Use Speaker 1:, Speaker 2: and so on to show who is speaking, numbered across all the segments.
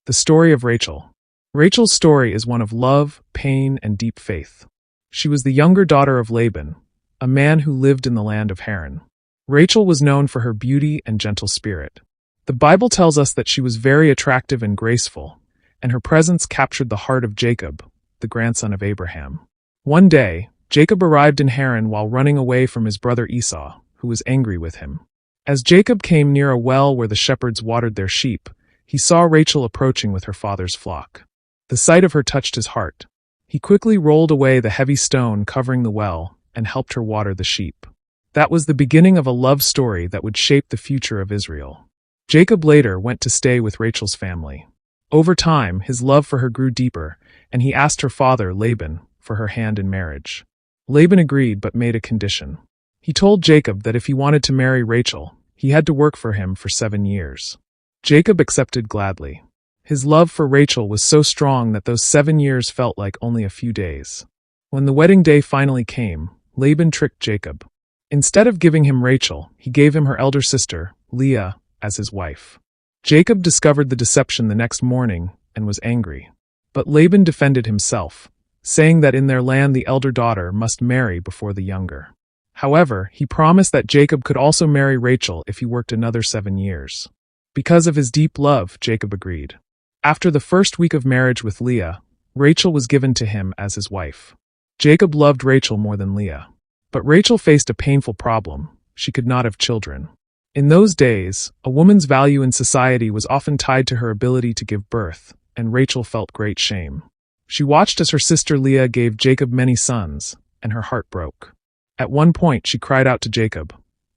Speaker 1: The story of Rachel. Rachel's story is one of love, pain, and deep faith. She was the younger daughter of Laban, a man who lived in the land of Haran. Rachel was known for her beauty and gentle spirit. The Bible tells us that she was very attractive and graceful, and her presence captured the heart of Jacob, the grandson of Abraham. One day, Jacob arrived in Haran while running away from his brother Esau, who was angry with him. As Jacob came near a well where the shepherds watered their sheep, he saw Rachel approaching with her father's flock. The sight of her touched his heart. He quickly rolled away the heavy stone covering the well and helped her water the sheep. That was the beginning of a love story that would shape the future of Israel. Jacob later went to stay with Rachel's family. Over time, his love for her grew deeper, and he asked her father, Laban, for her hand in marriage. Laban agreed but made a condition. He told Jacob that if he wanted to marry Rachel, he had to work for him for 7 years. Jacob accepted gladly. His love for Rachel was so strong that those 7 years felt like only a few days. When the wedding day finally came, Laban tricked Jacob. Instead of giving him Rachel, he gave him her elder sister, Leah, as his wife. Jacob discovered the deception the next morning and was angry. But Laban defended himself, saying that in their land the elder daughter must marry before the younger. However, he promised that Jacob could also marry Rachel if he worked another 7 years. Because of his deep love, Jacob agreed. After the first week of marriage with Leah, Rachel was given to him as his wife. Jacob loved Rachel more than Leah. But Rachel faced a painful problem. She could not have children. In those days, a woman's value in society was often tied to her ability to give birth, and Rachel felt great shame. She watched as her sister Leah gave Jacob many sons, and her heart broke. At one point she cried out to Jacob,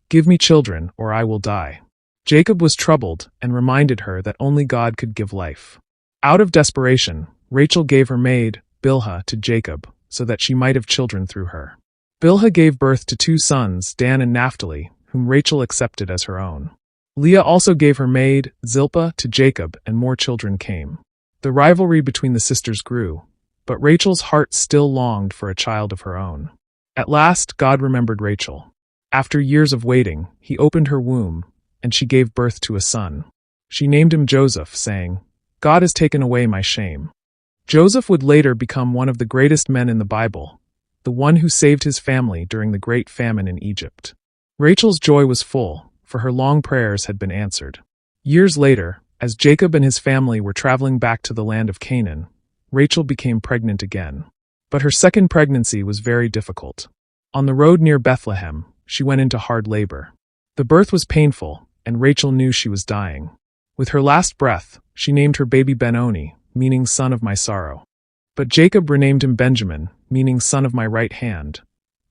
Speaker 1: "Give me children, or I will die." Jacob was troubled and reminded her that only God could give life. Out of desperation, Rachel gave her maid, Bilhah, to Jacob, so that she might have children through her. Bilhah gave birth to 2 sons, Dan and Naphtali, whom Rachel accepted as her own. Leah also gave her maid, Zilpah, to Jacob, and more children came. The rivalry between the sisters grew, but Rachel's heart still longed for a child of her own. At last, God remembered Rachel. After years of waiting, he opened her womb, and she gave birth to a son. She named him Joseph, saying, "God has taken away my shame." Joseph would later become one of the greatest men in the Bible, the one who saved his family during the great famine in Egypt. Rachel's joy was full, for her long prayers had been answered. Years later, as Jacob and his family were traveling back to the land of Canaan, Rachel became pregnant again. But her second pregnancy was very difficult. On the road near Bethlehem, she went into hard labor. The birth was painful, and Rachel knew she was dying. With her last breath, she named her baby Ben-Oni, meaning son of my sorrow. But Jacob renamed him Benjamin, meaning son of my right hand,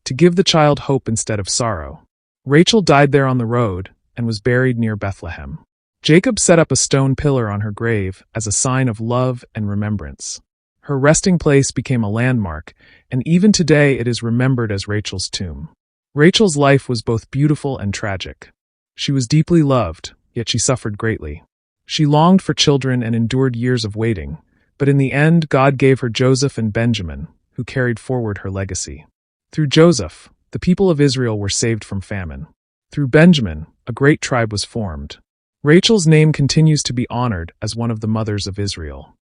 Speaker 1: to give the child hope instead of sorrow. Rachel died there on the road and was buried near Bethlehem. Jacob set up a stone pillar on her grave as a sign of love and remembrance. Her resting place became a landmark, and even today it is remembered as Rachel's tomb. Rachel's life was both beautiful and tragic. She was deeply loved, yet she suffered greatly. She longed for children and endured years of waiting, but in the end God gave her Joseph and Benjamin, who carried forward her legacy. Through Joseph, the people of Israel were saved from famine. Through Benjamin, a great tribe was formed. Rachel's name continues to be honored as one of the mothers of Israel.